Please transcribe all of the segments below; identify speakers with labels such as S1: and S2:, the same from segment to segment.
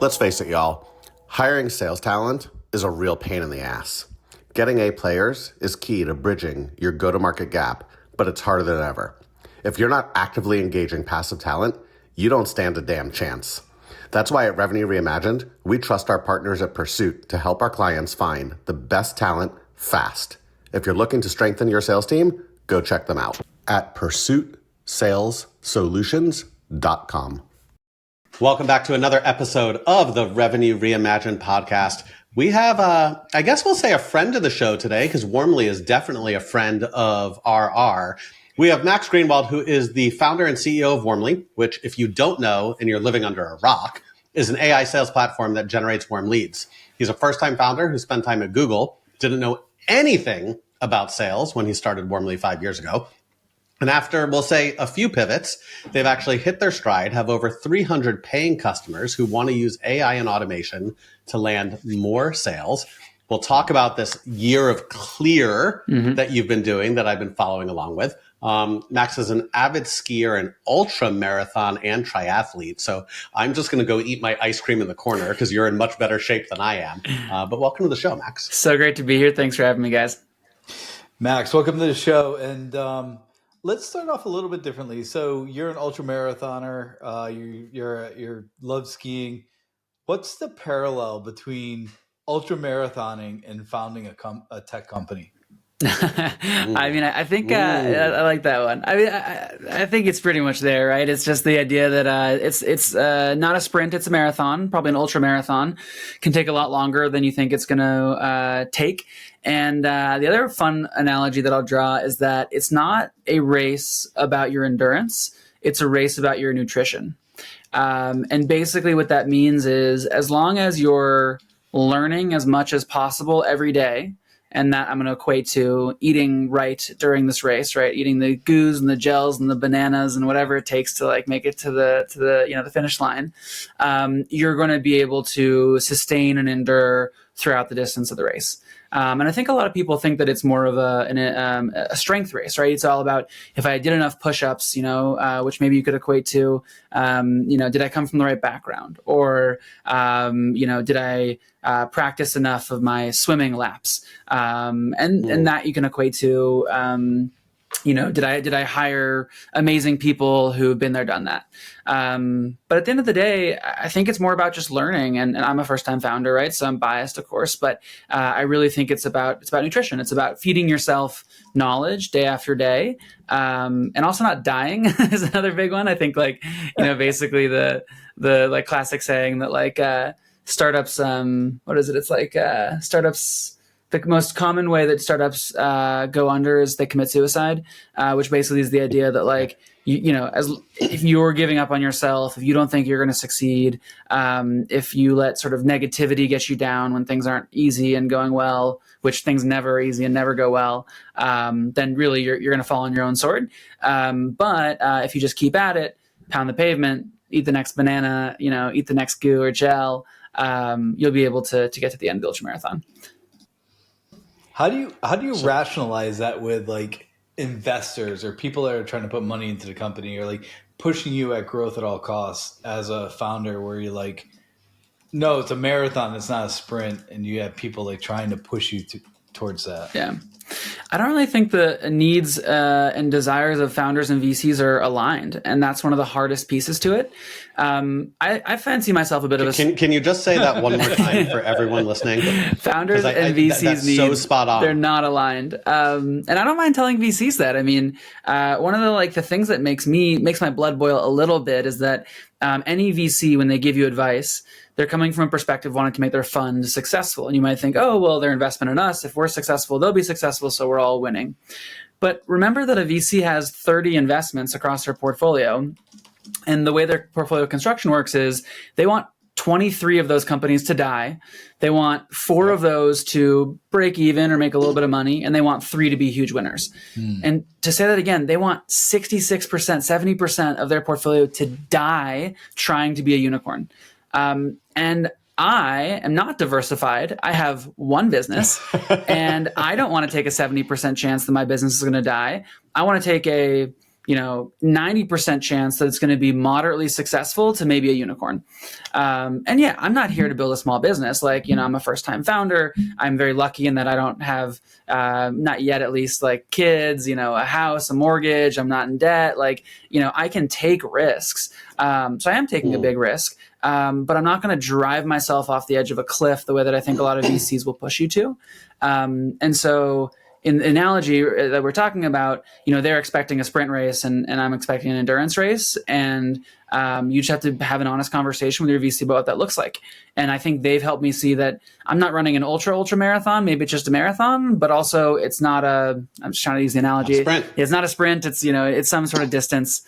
S1: Let's face it, y'all. Hiring sales talent is a real pain in the ass. Getting A players is key to bridging your go-to-market gap, but it's harder than ever. If you're not actively engaging passive talent, you don't stand a damn chance. That's why at Revenue Reimagined, we trust our partners at Pursuit to help our clients find the best talent fast. If you're looking to strengthen your sales team, go check them out at pursuitsalessolutions.com. Welcome back to another episode of the Revenue Reimagined podcast. We have, I guess we'll say a friend of the show today, because Warmly is definitely a friend of ARR. We have Max Greenwald, who is the founder and CEO of Warmly, which, if you don't know and you're living under a rock, is an AI sales platform that generates warm leads. He's a first-time founder who spent time at Google, didn't know anything about sales when he started Warmly 5 years ago. And after, we'll say, a few pivots, they've actually hit their stride, have over 300 paying customers who want to use AI and automation to land more sales. We'll talk about this year of clear that you've been doing, that I've been following along with. Max is an avid skier, an ultra marathon and triathlete. So I'm just going to go eat my ice cream in the corner because you're in much better shape than I am. But welcome to the show, Max.
S2: So great to be here. Thanks for having me, guys.
S3: Max, welcome to the show. And let's start off a little bit differently. So you're an ultra marathoner. You love skiing. What's the parallel between ultra marathoning and founding a tech company?
S2: I mean, I think I like that one. I mean, I think it's pretty much there, right? It's just the idea that it's not a sprint, it's a marathon. Probably an ultra marathon can take a lot longer than you think it's going to take. And the other fun analogy that I'll draw is that it's not a race about your endurance; it's a race about your nutrition. And basically, what that means is, as long as you're learning as much as possible every day. And that I'm going to equate to eating right during this race, right? Eating the goos and the gels and the bananas and whatever it takes to like make it to the finish line. You're going to be able to sustain and endure throughout the distance of the race. And I think a lot of people think that it's more of a strength race, right? It's all about if I did enough push-ups, which maybe you could equate to, did I come from the right background? Or, did I practice enough of my swimming laps? And that you can equate to, did I hire amazing people who've been there, done that? But at the end of the day, I think it's more about just learning. And I'm a first-time founder, right? So I'm biased, of course, but I really think it's about nutrition. It's about feeding yourself knowledge day after day, and also not dying is another big one. I think, basically the like classic saying that startups. What is it? It's like startups. The most common way that startups go under is they commit suicide, which basically is the idea that if you're giving up on yourself, if you don't think you're going to succeed, if you let sort of negativity get you down when things aren't easy and going well, which things never are easy and never go well, then really you're going to fall on your own sword. But if you just keep at it, pound the pavement, eat the next banana, eat the next goo or gel, you'll be able to get to the end of the ultramarathon.
S3: How do you rationalize that with investors or people that are trying to put money into the company or pushing you at growth at all costs as a founder, where you're like, no, it's a marathon, it's not a sprint, and you have people trying to push you towards that?
S2: Yeah. I don't really think the needs and desires of founders and VCs are aligned, and that's one of the hardest pieces to it. I fancy myself a bit of a...
S1: Can you just say that one more time for everyone listening?
S2: Founders and VCs
S1: that's
S2: needs,
S1: so spot on.
S2: They're not aligned. And I don't mind telling VCs that. I mean, one of the things that makes my blood boil a little bit is that any VC, when they give you advice, they're coming from a perspective wanting to make their fund successful. And you might think, oh, well, their investment in us, if we're successful, they'll be successful, so we're all winning. But remember that a VC has 30 investments across their portfolio. And the way their portfolio construction works is they want 23 of those companies to die. They want 4 of those to break even or make a little bit of money. And they want 3 to be huge winners. And to say that again, they want 66%, 70% of their portfolio to die trying to be a unicorn. And I am not diversified. I have one business and I don't want to take a 70% chance that my business is going to die. I want to take a 90% chance that it's going to be moderately successful to maybe a unicorn. And yeah, I'm not here to build a small business. Like, I'm a first time founder. I'm very lucky in that I don't have, not yet at least, like kids, a house, a mortgage. I'm not in debt. Like, I can take risks. So I am taking a big risk. But I'm not going to drive myself off the edge of a cliff the way that I think a lot of VCs will push you to. And so in the analogy that we're talking about, they're expecting a sprint race and I'm expecting an endurance race. And you just have to have an honest conversation with your VC about what that looks like. And I think they've helped me see that I'm not running an ultra marathon. Maybe it's just a marathon, but also it's not I'm just trying to use the analogy. It's not a sprint. It's, it's some sort of distance.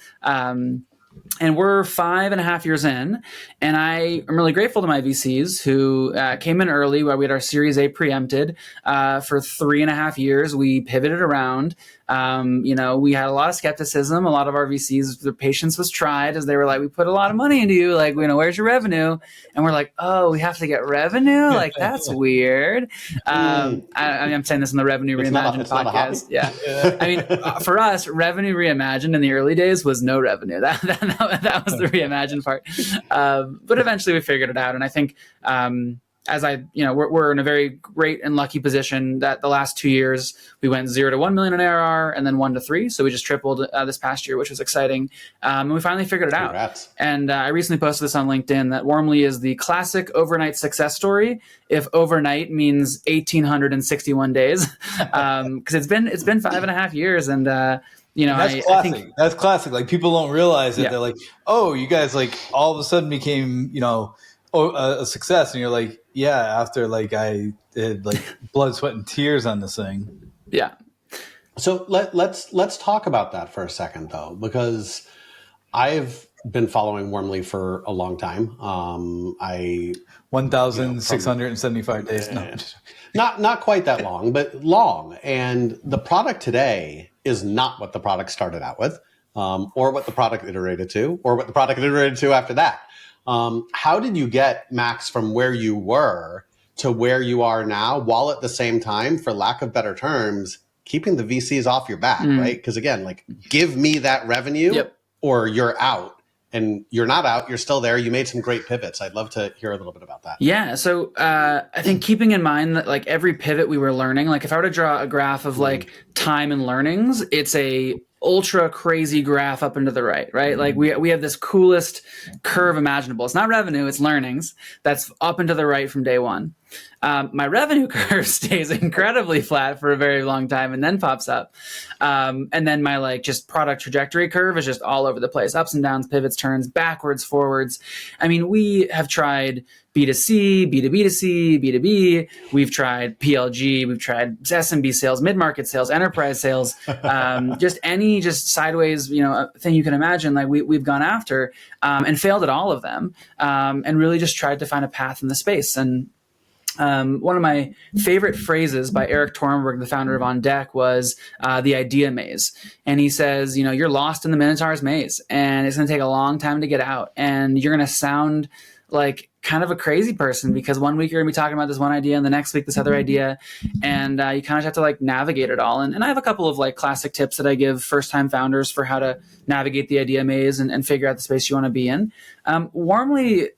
S2: And we're 5.5 years in, and I am really grateful to my VCs who came in early while we had our Series A preempted. For 3.5 years, we pivoted around. We had a lot of skepticism. A lot of our VCs, their patience was tried as they were like, we put a lot of money into you. Like, where's your revenue? And we're like, oh, we have to get revenue? Like, that's weird. I'm saying this in the Revenue Reimagined podcast. Yeah. I mean, for us, Revenue Reimagined in the early days was no revenue. That was the reimagined part. But eventually we figured it out. And I think, we're in a very great and lucky position that the last 2 years we went 0 to 1 million in ARR and then 1 to 3. So we just tripled this past year, which was exciting. And we finally figured it out. And I recently posted this on LinkedIn that Warmly is the classic overnight success story. If overnight means 1,861 days, because it's been 5.5 years. And,
S3: that's classic. I think that's classic. Like, people don't realize that. They're like, oh, you guys like all of a sudden became, a success. And you're like, yeah, after like I did like blood, sweat, and tears on this thing.
S2: Yeah.
S1: So let's talk about that for a second though, because I've been following Warmly for a long time.
S3: 1,675 days. No.
S1: Not quite that long, but long. And the product today is not what the product started out with, or what the product iterated to, or what the product iterated to after that. How did you get, Max, from where you were to where you are now, while at the same time, for lack of better terms, keeping the VCs off your back, right? Because again, like, give me that revenue or you're out. And you're not out, you're still there. You made some great pivots. I'd love to hear a little bit about that.
S2: Yeah. So I think keeping in mind that like every pivot we were learning, like if I were to draw a graph of like time and learnings, it's a ultra crazy graph up and to the right? Like we have this coolest curve imaginable. It's not revenue, it's learnings. That's up and to the right from day one. My revenue curve stays incredibly flat for a very long time and then pops up. And then my like just product trajectory curve is just all over the place, ups and downs, pivots, turns, backwards, forwards. I mean, we have tried B2C, B2B2C, B2B. We've tried PLG. We've tried SMB sales, mid-market sales, enterprise sales, just any just sideways, thing you can imagine. Like we've gone after and failed at all of them, and really just tried to find a path in the space. And one of my favorite phrases by Eric Torenberg, the founder of On Deck, was the idea maze. And he says, you're lost in the Minotaur's maze, and it's going to take a long time to get out. And you're going to sound like kind of a crazy person, because one week you're gonna be talking about this one idea and the next week this other idea, and you kind of have to like navigate it all. And I have a couple of like classic tips that I give first time founders for how to navigate the idea maze and figure out the space you want to be in. Warmly,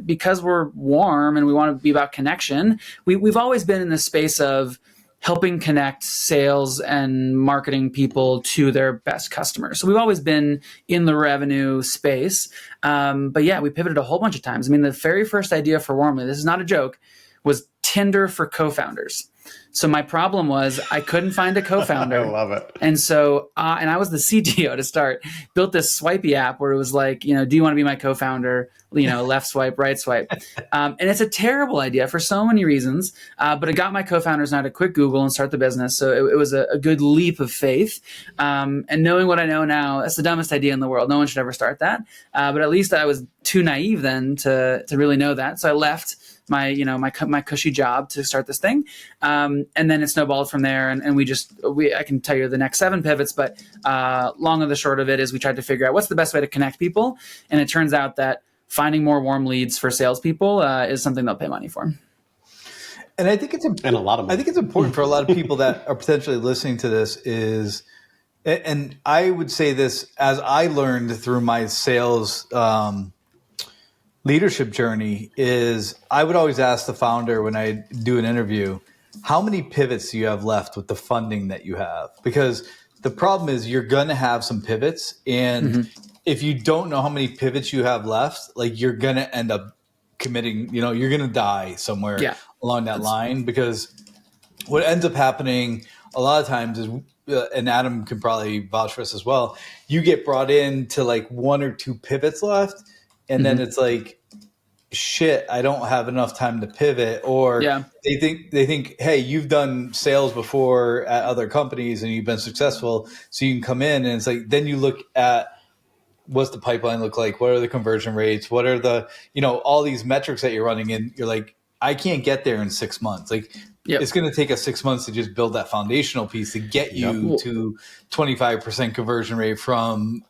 S2: because we're warm and we want to be about connection, we've always been in the space of helping connect sales and marketing people to their best customers. So we've always been in the revenue space. But yeah, we pivoted a whole bunch of times. I mean, the very first idea for Warmly, this is not a joke, was Tinder for co-founders. So my problem was I couldn't find a co-founder.
S1: I love it.
S2: And so, and I was the CTO to start, built this swipey app where it was like, do you want to be my co-founder? Left swipe, right swipe. And it's a terrible idea for so many reasons, but it got my co-founders now to quit Google and start the business. So it was a good leap of faith. And knowing what I know now, that's the dumbest idea in the world. No one should ever start that. But at least I was too naive then to really know that. So I left my cushy job to start this thing. And then it snowballed from there. And I can tell you the next 7 pivots, but long and the short of it is we tried to figure out what's the best way to connect people. And it turns out that finding more warm leads for salespeople is something they'll pay money for.
S3: And I think it's
S1: and a lot of money.
S3: I think it's important for a lot of people that are potentially listening to this is And I would say this as I learned through my sales leadership journey is I would always ask the founder when I do an interview, how many pivots do you have left with the funding that you have? Because the problem is you're going to have some pivots. And if you don't know how many pivots you have left, like you're going to end up committing, you're going to die somewhere along that line, because what ends up happening a lot of times is, and Adam can probably vouch for this as well, you get brought in to like one or two pivots left. And then it's like, shit, I don't have enough time to pivot. Or they think, hey, you've done sales before at other companies and you've been successful, so you can come in. And it's like, then you look at what's the pipeline look like? What are the conversion rates? What are the, all these metrics that you're running in? You're like, I can't get there in 6 months. Like it's going to take us 6 months to just build that foundational piece to get you to 25% conversion rate from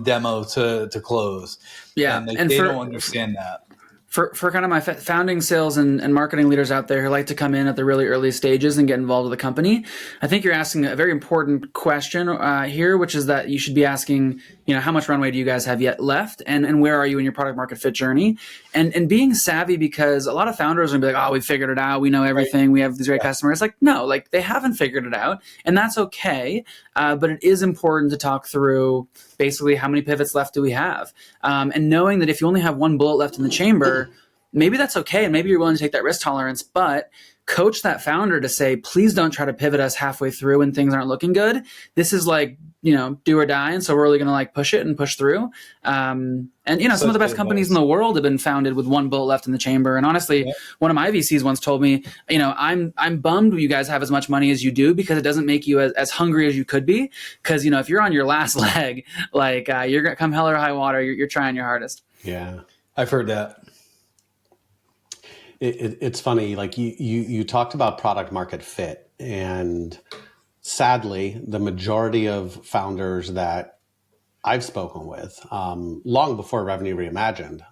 S3: demo to close.
S2: Yeah.
S3: And they don't understand that.
S2: For kind of my founding sales and marketing leaders out there who like to come in at the really early stages and get involved with the company, I think you're asking a very important question here, which is that you should be asking, how much runway do you guys have yet left, and where are you in your product market fit journey, and being savvy, because a lot of founders will be like, oh, we figured it out, we know everything, we have these great customers. Like, no, like they haven't figured it out, and that's okay. But it is important to talk through basically how many pivots left do we have, and knowing that if you only have one bullet left in the chamber, maybe that's okay, and maybe you're willing to take that risk tolerance, but coach that founder to say, please don't try to pivot us halfway through when things aren't looking good. This is like, do or die. And so we're really going to like push it and push through. And some of the best companies in the world have been founded with one bullet left in the chamber. And honestly, one of my VCs once told me, I'm bummed you guys have as much money as you do, because it doesn't make you as hungry as you could be. Because, if you're on your last leg, like you're going to come hell or high water, you're trying your hardest.
S1: Yeah.
S3: I've heard that.
S1: It's funny, like you talked about product market fit, and sadly, the majority of founders that I've spoken with, long before Revenue Reimagined,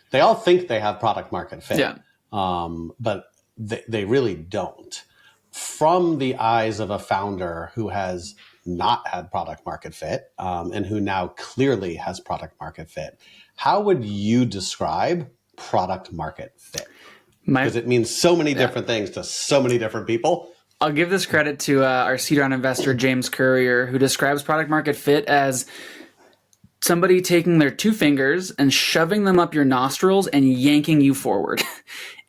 S1: they all think they have product market fit, but they really don't. From the eyes of a founder who has not had product market fit, and who now clearly has product market fit, how would you describe product market fit? Because it means so many different things to so many different people.
S2: I'll give this credit to our seed round investor, James Currier, who describes product market fit as somebody taking their two fingers and shoving them up your nostrils and yanking you forward.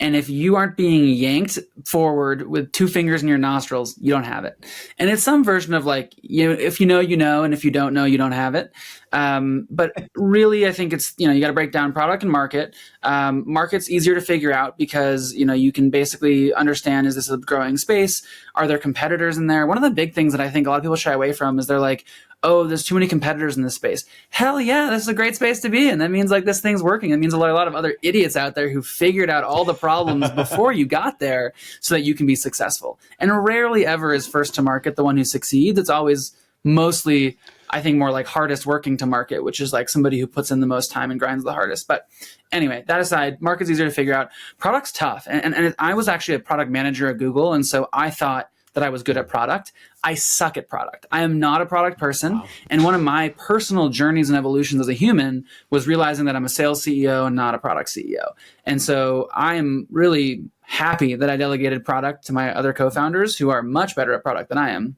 S2: And if you aren't being yanked forward with two fingers in your nostrils, you don't have it. And it's some version of like, if you know, and if you don't know, you don't have it. But really, I think it's, you got to break down product and market. Market's easier to figure out because, you can basically understand, is this a growing space? Are there competitors in there? One of the big things that I think a lot of people shy away from is they're like, oh, there's too many competitors in this space. Hell yeah, this is a great space to be in. That means like this thing's working. It means a lot of other idiots out there who figured out all the problems before you got there so that you can be successful. And rarely ever is first to market the one who succeeds. It's always mostly, I think, more like hardest working to market, which is like somebody who puts in the most time and grinds the hardest. But anyway, that aside, market's easier to figure out. Product's tough. And I was actually a product manager at Google. And so I thought that I was good at product. I suck at product. I am not a product person. Wow. And one of my personal journeys and evolutions as a human was realizing that I'm a sales CEO and not a product CEO. And so I am really happy that I delegated product to my other co-founders who are much better at product than I am.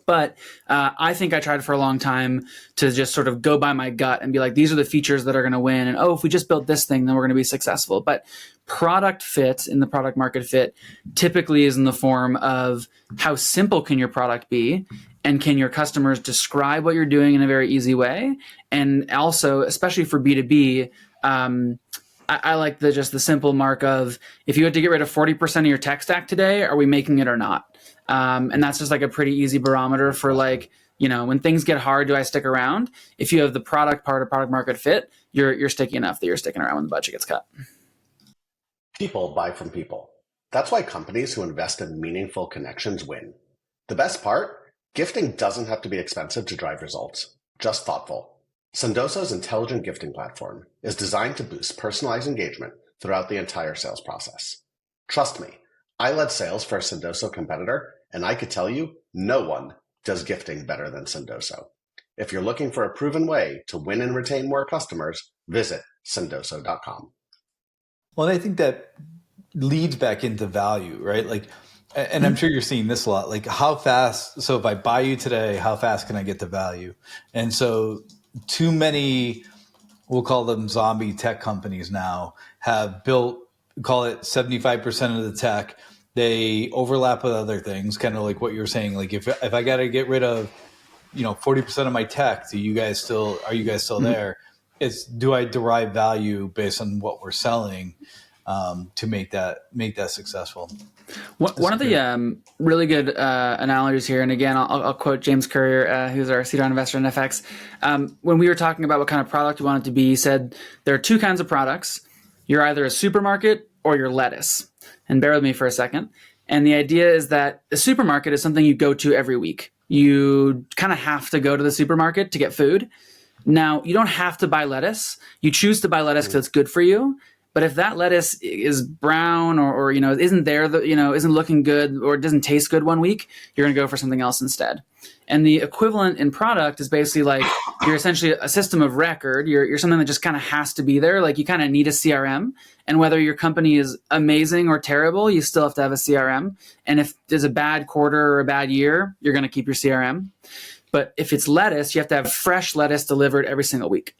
S2: But I think I tried for a long time to just sort of go by my gut and be like, these are the features that are going to win. And if we just built this thing, then we're going to be successful. But product fit in the product market fit typically is in the form of how simple can your product be? And can your customers describe what you're doing in a very easy way? And also, especially for B2B, I like the simple mark of, if you had to get rid of 40% of your tech stack today, are we making it or not? And that's just like a pretty easy barometer for like, when things get hard, do I stick around? If you have the product part of product market fit, you're sticky enough that you're sticking around when the budget gets cut.
S1: People buy from people. That's why companies who invest in meaningful connections win. The best part, gifting doesn't have to be expensive to drive results, just thoughtful. Sendoso's intelligent gifting platform is designed to boost personalized engagement throughout the entire sales process. Trust me, I led sales for a Sendoso competitor, and I could tell you, no one does gifting better than Sendoso. If you're looking for a proven way to win and retain more customers, visit sendoso.com.
S3: Well, I think that leads back into value, right? Like, and I'm sure you're seeing this a lot, like how fast, so if I buy you today, how fast can I get the value? And so too many, we'll call them zombie tech companies now, have built, call it 75% of the tech. They overlap with other things, kind of like what you're saying. Like if I got to get rid of, 40% of my tech, are you guys still there? It's, do I derive value based on what we're selling to make that successful?
S2: One of the really good analogies here, and again, I'll quote James Currier, who's our seed round investor in FX. When we were talking about what kind of product we want it to be, he said there are two kinds of products. You're either a supermarket or you're lettuce. And bear with me for a second. And the idea is that a supermarket is something you go to every week. You kind of have to go to the supermarket to get food. Now, you don't have to buy lettuce. You choose to buy lettuce because it's good for you. But if that lettuce is brown or isn't there, isn't looking good or doesn't taste good one week, you're going to go for something else instead. And the equivalent in product is basically like you're essentially a system of record. You're something that just kind of has to be there. Like you kind of need a CRM. And whether your company is amazing or terrible, you still have to have a CRM. And if there's a bad quarter or a bad year, you're going to keep your CRM. But if it's lettuce, you have to have fresh lettuce delivered every single week.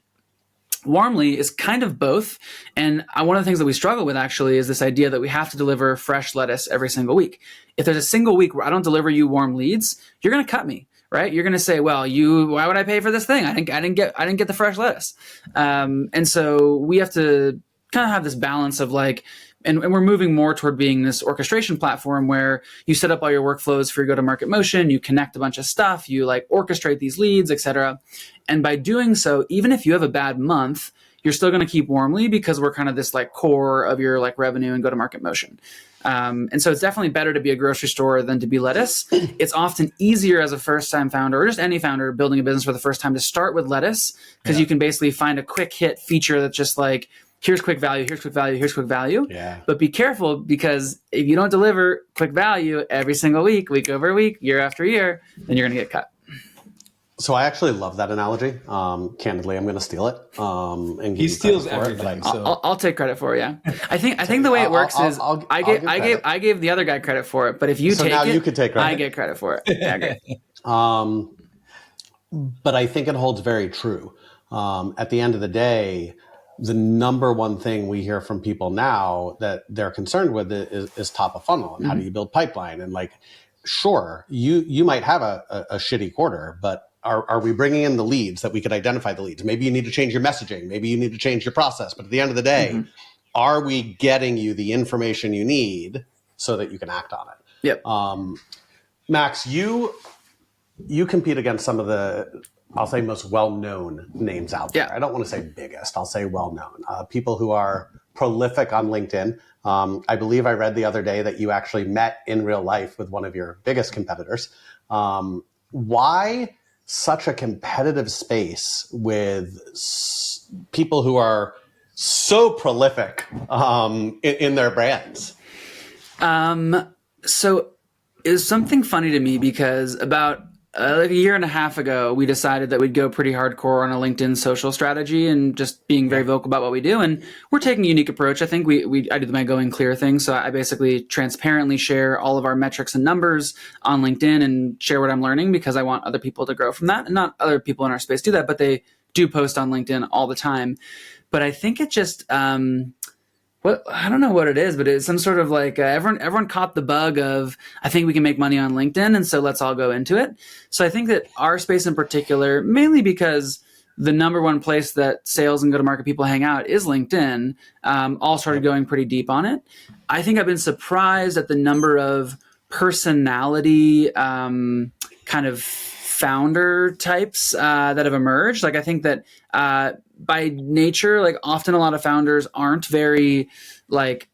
S2: Warmly is kind of both. And one of the things that we struggle with actually is this idea that we have to deliver fresh lettuce every single week. If there's a single week where I don't deliver you warm leads, you're going to cut me, right? You're going to say, well, why would I pay for this thing? I didn't get the fresh lettuce. And so we have to kind of have this balance of like, and we're moving more toward being this orchestration platform where you set up all your workflows for your go-to-market motion, you connect a bunch of stuff, you like orchestrate these leads, et cetera. And by doing so, even if you have a bad month, you're still going to keep Warmly because we're kind of this like core of your like revenue and go-to-market motion. And so it's definitely better to be a grocery store than to be lettuce. It's often easier as a first-time founder or just any founder building a business for the first time to start with lettuce because you can basically find a quick hit feature that's just like, here's quick value, here's quick value, here's quick value. Yeah. But be careful because if you don't deliver quick value every single week, week over week, year after year, then you're going to get cut.
S1: So I actually love that analogy. Candidly, I'm going to steal it. And
S3: he steals everything.
S2: I'll take credit for it. Yeah, I think the way it works is I gave the other guy credit for it, but if you take it,
S1: you could take credit.
S2: I get credit for it. Yeah, great.
S1: But I think it holds very true. At the end of the day, the number one thing we hear from people now that they're concerned with is top of funnel and how do you build pipeline? And like, sure, you might have a shitty quarter, but are we bringing in the leads that we could identify the leads? Maybe you need to change your messaging. Maybe you need to change your process. But at the end of the day, are we getting you the information you need so that you can act on it?
S2: Yep.
S1: Max, you compete against some of the, I'll say, most well-known names out there. I don't want to say biggest. I'll say well-known. People who are prolific on LinkedIn. I believe I read the other day that you actually met in real life with one of your biggest competitors. Why such a competitive space with people who are so prolific in their brands?
S2: So it was something funny to me because about like a year and a half ago, we decided that we'd go pretty hardcore on a LinkedIn social strategy and just being very vocal about what we do. And we're taking a unique approach. I think I do my going clear thing. So I basically transparently share all of our metrics and numbers on LinkedIn and share what I'm learning because I want other people to grow from that. And not other people in our space do that, but they do post on LinkedIn all the time. But I think it just, I don't know what it is, but it's some sort of like everyone caught the bug of, I think we can make money on LinkedIn. And so let's all go into it. So I think that our space in particular, mainly because the number one place that sales and go-to-market people hang out is LinkedIn, all started going pretty deep on it. I think I've been surprised at the number of personality kind of founder types that have emerged. Like I think that by nature, like often a lot of founders aren't very like,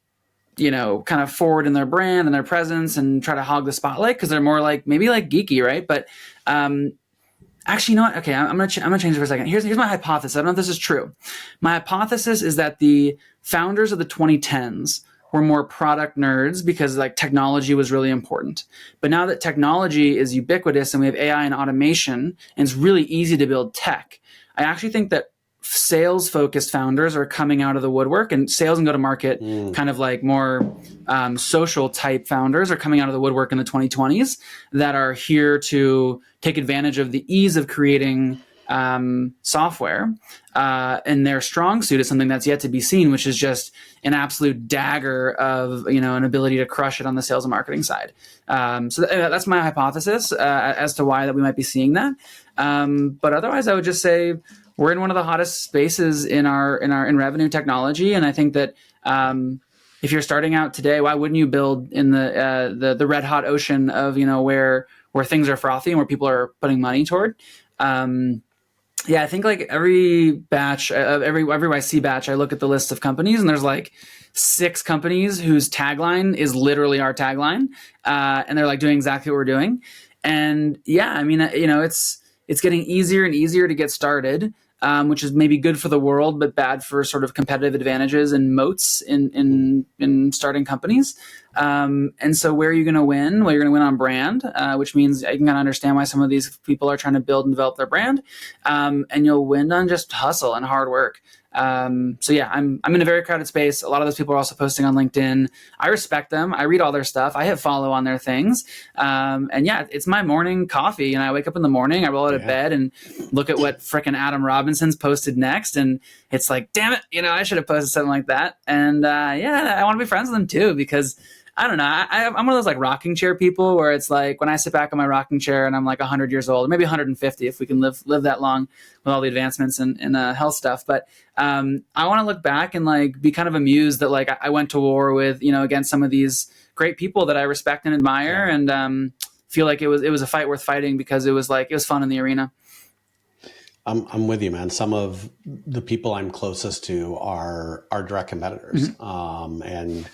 S2: kind of forward in their brand and their presence and try to hog the spotlight because they're more like maybe like geeky, right? But actually, you know what? Okay, I'm gonna change it for a second. Here's my hypothesis. I don't know if this is true. My hypothesis is that the founders of the 2010s were more product nerds because like technology was really important. But now that technology is ubiquitous and we have AI and automation, and it's really easy to build tech, I actually think that sales focused founders are coming out of the woodwork, and sales and go to market kind of like more social type founders are coming out of the woodwork in the 2020s that are here to take advantage of the ease of creating software. And their strong suit is something that's yet to be seen, which is just an absolute dagger of, an ability to crush it on the sales and marketing side. So that's my hypothesis as to why that we might be seeing that. But otherwise, I would just say we're in one of the hottest spaces in revenue technology, and I think that if you're starting out today, why wouldn't you build in the red hot ocean of where things are frothy and where people are putting money toward? Yeah, I think like every batch, every YC batch, I look at the list of companies, and there's like 6 companies whose tagline is literally our tagline, and they're like doing exactly what we're doing. And yeah, I mean, it's getting easier and easier to get started, which is maybe good for the world, but bad for sort of competitive advantages and moats in starting companies. And so where are you going to win? Well, you're going to win on brand, which means I can kind of understand why some of these people are trying to build and develop their brand. And you'll win on just hustle and hard work. So yeah, I'm in a very crowded space. A lot of those people are also posting on LinkedIn. I respect them. I read all their stuff. I hit follow on their things. And yeah, it's my morning coffee. And I wake up in the morning, I roll out of bed and look at what frickin' Adam Robinson's posted next. And it's like, damn it, I should have posted something like that. And yeah, I want to be friends with them too, because I don't know. I'm one of those like rocking chair people where it's like when I sit back in my rocking chair and I'm like 100 years old, or maybe 150 if we can live that long with all the advancements in health stuff. But I want to look back and like be kind of amused that like I went to war with against some of these great people that I respect and admire, and feel like it was a fight worth fighting because it was fun in the arena.
S1: I'm with you, man. Some of the people I'm closest to are direct competitors, and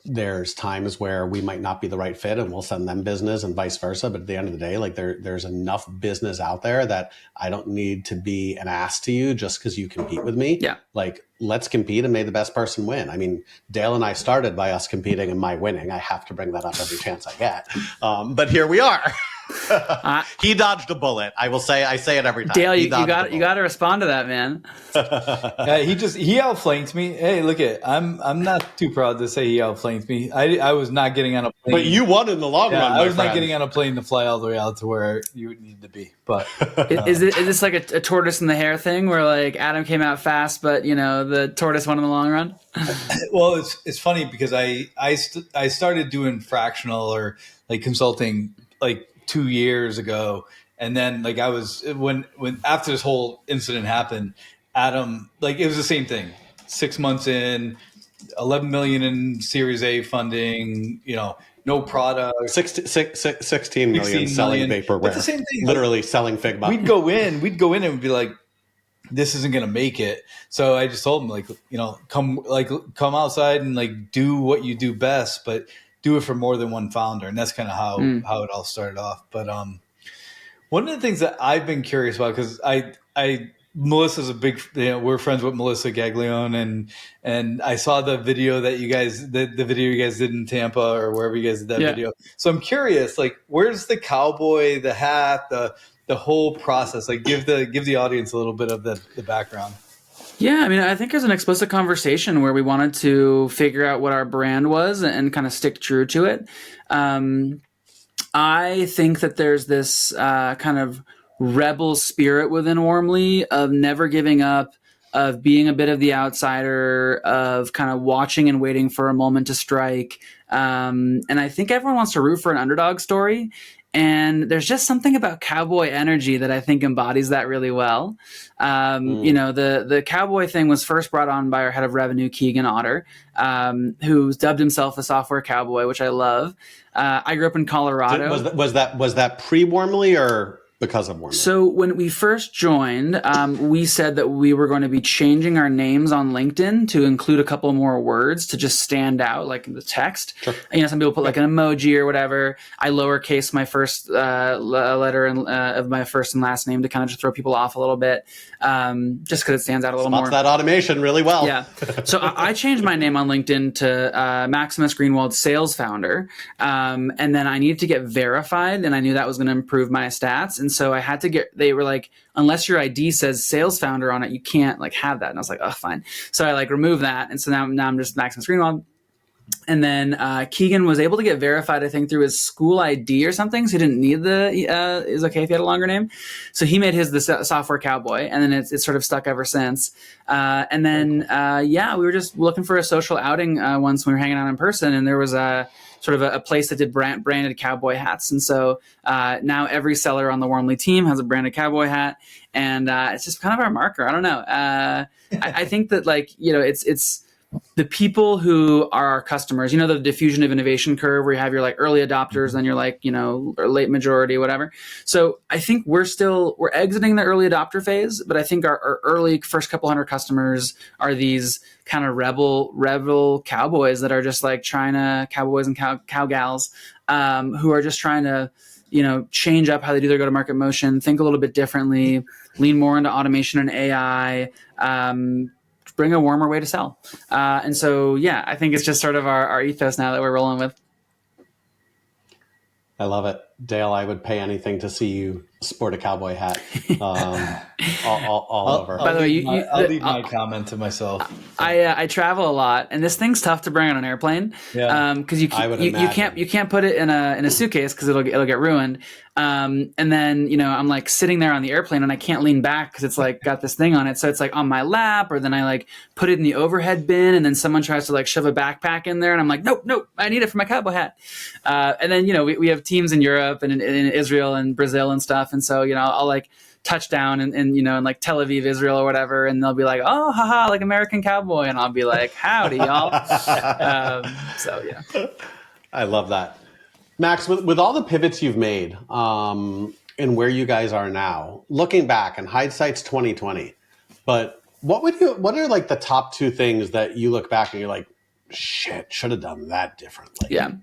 S1: there's times where we might not be the right fit and we'll send them business and vice versa. But at the end of the day, like there's enough business out there that I don't need to be an ass to you just because you compete with me.
S2: Yeah.
S1: Like, let's compete and may the best person win. I mean, Dale and I started by us competing and my winning. I have to bring that up every chance I get. But here we are. He dodged a bullet. I say it every time.
S2: Dale, you got to respond to that, man.
S3: He outflanked me. Hey, look I'm not too proud to say he outflanked me. I was not getting on a plane.
S1: But you won in the long run.
S3: I was not getting on a plane to fly all the way out to where you need to be. But
S2: is this like a tortoise and the hare thing where like Adam came out fast, but the tortoise won in the long run?
S3: Well, it's funny because I started doing fractional or like consulting like 2 years ago, and then like I was when after this whole incident happened, Adam, like it was the same thing. 6 months in, 11 million in Series A funding, no product.
S1: 16 million selling vaporware. But
S3: the same thing,
S1: literally selling Figma.
S3: We'd go in and we'd be like, this isn't going to make it. So I just told him like, come outside and like do what you do best, but do it for more than one founder. And that's kind of how it all started off. But one of the things that I've been curious about, because Melissa's a big, we're friends with Melissa Gaglione, and I saw the video that you guys, the video you guys did in Tampa or wherever you guys did that video. So I'm curious, like, where's the cowboy, the hat, the whole process? Like, give the audience a little bit of the background.
S2: Yeah, I mean, I think there's an explicit conversation where we wanted to figure out what our brand was and kind of stick true to it. I think that there's this kind of rebel spirit within Warmly of never giving up, of being a bit of the outsider, of kind of watching and waiting for a moment to strike. And I think everyone wants to root for an underdog story. And there's just something about cowboy energy that I think embodies that really well. The cowboy thing was first brought on by our head of revenue, Keegan Otter, who's dubbed himself a software cowboy, which I love. I grew up in Colorado.
S1: Was that pre-Warmly or because of Warmly?
S2: So when we first joined, we said that we were going to be changing our names on LinkedIn to include a couple more words to just stand out, like in the text.
S1: Sure.
S2: Some people put like an emoji or whatever. I lowercase my first letter of my first and last name to kind of just throw people off a little bit, just because it stands out a little more.
S1: That automation really well.
S2: Yeah. So I changed my name on LinkedIn to Max Greenwald, sales founder, and then I needed to get verified, and I knew that was going to improve my stats. And so I had to they were like, unless your ID says sales founder on it, you can't like have that. And I was like, oh, fine. So I like removed that. And so now I'm just Max Greenwald. And then Keegan was able to get verified, I think, through his school ID or something. So he didn't need is okay if he had a longer name. So he made his the software cowboy, and then it's sort of stuck ever since. And then, we were just looking for a social outing once when we were hanging out in person, and there was a place that did branded cowboy hats. And so now every seller on the Warmly team has a branded cowboy hat, and it's just kind of our marker. I don't know. I think that it's the people who are our customers, the diffusion of innovation curve where you have your like early adopters, then you're like, or late majority, whatever. So I think we're exiting the early adopter phase, but I think our early first couple hundred customers are these kind of rebel cowboys that are just like cowboys and cowgals, who are just trying to, change up how they do their go-to-market motion, think a little bit differently, lean more into automation and AI, bring a warmer way to sell. And so, I think it's just sort of our ethos now that we're rolling with.
S1: I love it. Dale, I would pay anything to see you sport a cowboy hat all over.
S3: By the way, I'll leave my comment to myself.
S2: I travel a lot, and this thing's tough to bring on an airplane. Yeah, because you can't put it in a suitcase because it'll get ruined. And then I'm like sitting there on the airplane and I can't lean back because it's like got this thing on it, so it's like on my lap, or then I like put it in the overhead bin, and then someone tries to like shove a backpack in there, and I'm like, nope, I need it for my cowboy hat. And then we have teams in Europe and in Israel and Brazil and stuff, and so I'll like touch down in like Tel Aviv, Israel or whatever, and they'll be like, oh, haha, like American cowboy, and I'll be like, howdy, y'all.
S1: I love that. Max, with all the pivots you've made and where you guys are now, looking back, and hindsight's 2020, but what are like the top two things that you look back and you're like, shit, should have done that differently?
S2: Yeah.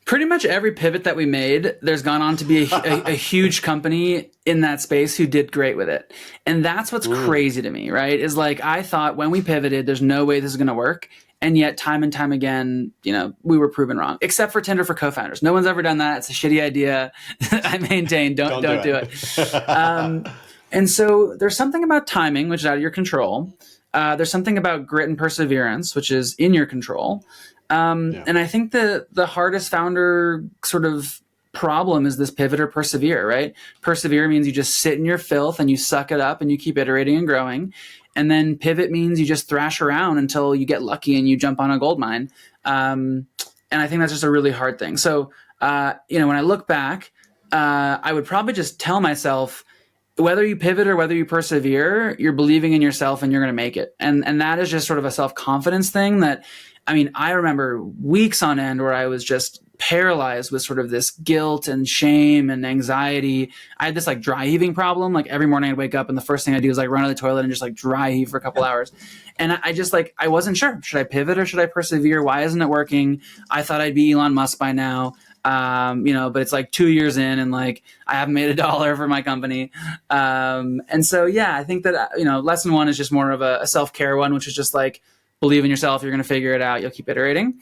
S2: Pretty much every pivot that we made, there's gone on to be a huge company in that space who did great with it. And that's what's crazy to me, right? Is like, I thought when we pivoted, there's no way this is going to work. And yet time and time again, we were proven wrong, except for Tinder for co-founders. No one's ever done that. It's a shitty idea. I maintain, don't do it. And so there's something about timing, which is out of your control. There's something about grit and perseverance, which is in your control. And I think the hardest founder sort of problem is this pivot or persevere, right? Persevere means you just sit in your filth and you suck it up and you keep iterating and growing. And then pivot means you just thrash around until you get lucky and you jump on a gold mine. And I think that's just a really hard thing. So, when I look back, I would probably just tell myself, whether you pivot or whether you persevere, you're believing in yourself and you're going to make it. And that is just sort of a self-confidence thing that, I remember weeks on end where I was just paralyzed with sort of this guilt and shame and anxiety. I had this like dry heaving problem. Like every morning I'd wake up and the first thing I do is like run to the toilet and just like dry heave for a couple hours. And I just like, I wasn't sure. Should I pivot or should I persevere? Why isn't it working? I thought I'd be Elon Musk by now. But it's like 2 years in and like, I haven't made $1 for my company. And so, I think that, lesson one is just more of a self-care one, which is just like, believe in yourself. You're going to figure it out. You'll keep iterating.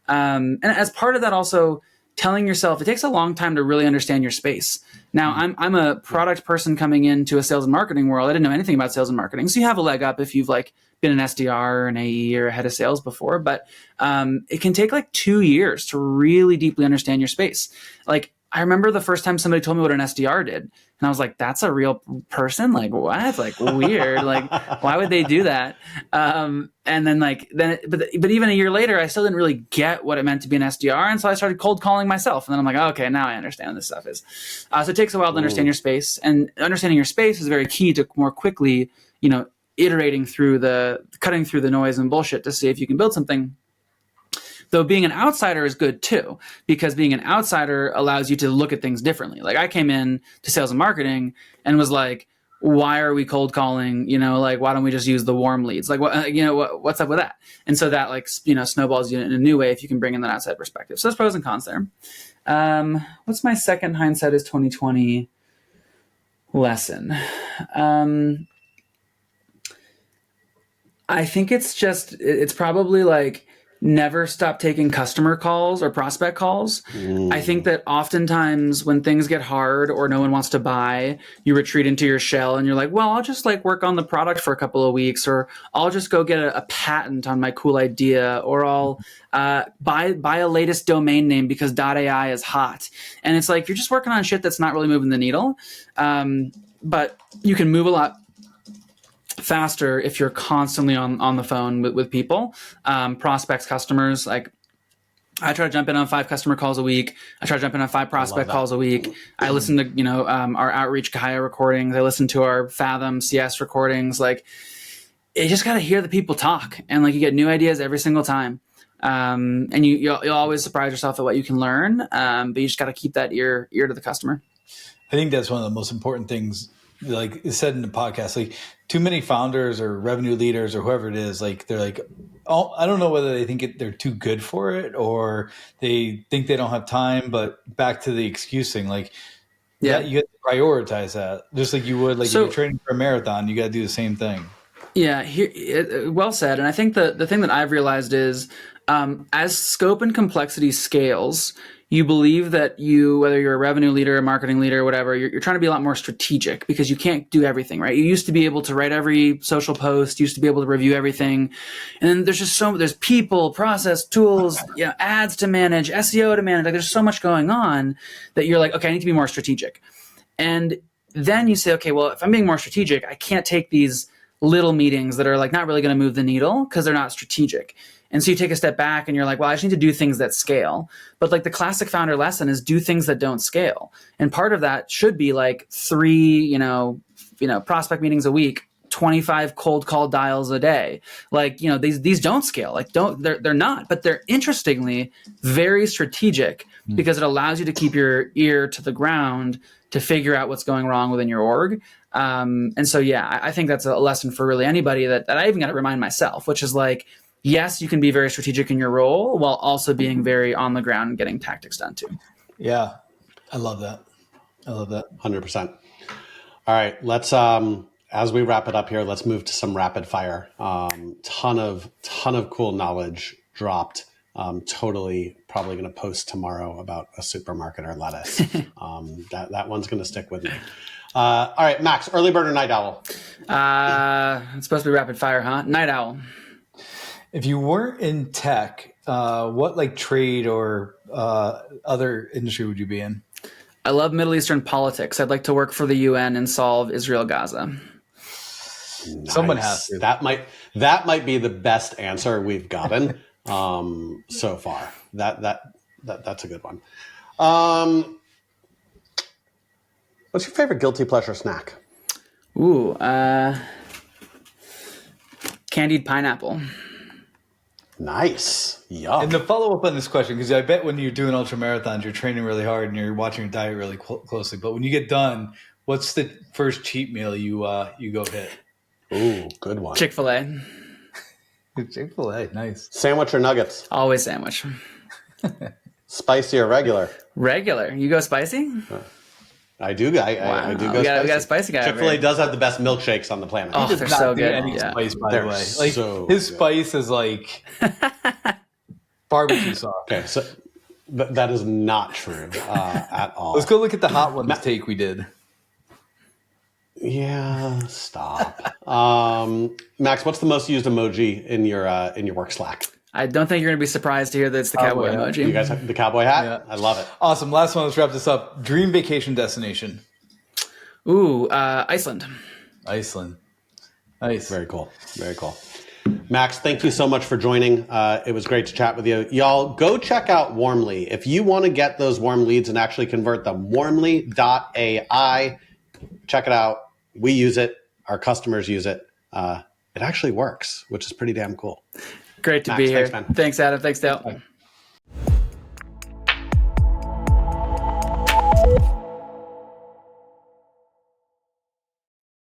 S2: And as part of that, also telling yourself it takes a long time to really understand your space. Now, I'm a product person coming into a sales and marketing world. I didn't know anything about sales and marketing. So you have a leg up if you've like been an SDR or an AE or a head of sales before, but it can take like 2 years to really deeply understand your space. Like I remember the first time somebody told me what an SDR did. And I was like, that's a real person? Like, what? Like, weird. Like, why would they do that? And then but even a year later, I still didn't really get what it meant to be an SDR. And so I started cold calling myself. And then I'm like, okay, now I understand what this stuff is. So it takes a while to understand your space. And understanding your space is very key to more quickly, cutting through the noise and bullshit to see if you can build something. Though being an outsider is good too, because being an outsider allows you to look at things differently. Like I came in to sales and marketing and was like, why are we cold calling? Like, why don't we just use the warm leads? Like, what's up with that? And so that snowballs you in a new way if you can bring in that outside perspective. So there's pros and cons there. What's my second hindsight is 2020 lesson? I think it's probably like never stop taking customer calls or prospect calls. I think that oftentimes when things get hard or no one wants to buy, you retreat into your shell and you're like, well, I'll just like work on the product for a couple of weeks, or I'll just go get a patent on my cool idea, or I'll buy a latest domain name because .ai is hot. And it's like, you're just working on shit that's not really moving the needle. But you can move a lot faster if you're constantly on the phone with people, prospects, customers. Like I try to jump in on 5 customer calls a week. I try to jump in on 5 prospect calls a week. I listen to, our outreach Kaya recordings. I listen to our Fathom CS recordings. Like you just got to hear the people talk, and like you get new ideas every single time. And you'll always surprise yourself at what you can learn. But you just got to keep that ear to the customer.
S3: I think that's one of the most important things, like is said in the podcast. Like too many founders or revenue leaders or whoever it is, like they're like, oh, I don't know whether they think they're too good for it or they think they don't have time. But back to the excuse thing, like you have to prioritize that, just like you would, like if you're training for a marathon, you got to do the same thing.
S2: Yeah, well said. And I think the thing that I've realized is as scope and complexity scales, you believe that whether you're a revenue leader, a marketing leader, whatever, you're trying to be a lot more strategic because you can't do everything, right? You used to be able to write every social post, used to be able to review everything. And then there's people, process, tools, ads to manage, SEO to manage. Like there's so much going on that you're like, okay, I need to be more strategic. And then you say, okay, well, if I'm being more strategic, I can't take these little meetings that are like not really going to move the needle because they're not strategic. And so you take a step back and you're like, well, I just need to do things that scale. But like the classic founder lesson is do things that don't scale. And part of that should be like 3, prospect meetings a week, 25 cold call dials a day. Like, these don't scale. Like they're not, but they're interestingly very strategic because it allows you to keep your ear to the ground to figure out what's going wrong within your org. And so, I think that's a lesson for really anybody that I even got to remind myself, which is like, yes, you can be very strategic in your role while also being very on the ground and getting tactics done too.
S3: Yeah, I love that.
S1: 100%. All right, let's as we wrap it up here, let's move to some rapid fire. Ton of cool knowledge dropped. Totally probably going to post tomorrow about a supermarketer lettuce. That one's going to stick with me. All right, Max, early bird or night owl?
S2: It's supposed to be rapid fire, huh? Night owl.
S3: If you weren't in tech, what like trade or other industry would you be in?
S2: I love Middle Eastern politics. I'd like to work for the UN and solve Israel-Gaza.
S1: Nice.
S3: Someone has to.
S1: That might be the best answer we've gotten so far. That's a good one. What's your favorite guilty pleasure snack?
S2: Ooh, candied pineapple.
S1: Nice. Yup.
S3: And the follow-up on this question, because I bet when you're doing ultra marathons, you're training really hard and you're watching your diet really closely. But when you get done, what's the first cheat meal you go hit?
S1: Ooh, good one.
S2: Chick-fil-A.
S3: Chick-fil-A, nice.
S1: Sandwich or nuggets?
S2: Always sandwich.
S1: Spicy or regular?
S2: Regular. You go spicy?
S1: I do. I do go spicy.
S2: We got a spicy guy.
S1: Chick-fil-A does have the best milkshakes on the planet.
S2: Oh, they're so good.
S3: Any spice, by the way. Like
S1: so
S3: his
S1: good.
S3: spice is like barbecue sauce.
S1: Okay, so that is not true at all.
S3: Let's go look at the hot ones take we did.
S1: Yeah, stop. Max, what's the most used emoji in your work Slack?
S2: I don't think you're going to be surprised to hear that it's the cowboy emoji.
S1: You guys have the cowboy hat?
S3: Yeah.
S1: I love it.
S3: Awesome. Last one. Let's wrap this up. Dream vacation destination.
S2: Ooh, Iceland.
S3: Iceland. Nice.
S1: Very cool. Very cool. Max, thank you so much for joining. It was great to chat with you. Y'all, go check out Warmly. If you want to get those warm leads and actually convert them, warmly.ai. Check it out. We use it. Our customers use it. It actually works, which is pretty damn cool.
S2: Great to be here.
S1: Thanks, man.
S2: Thanks, Adam. Thanks, Dale.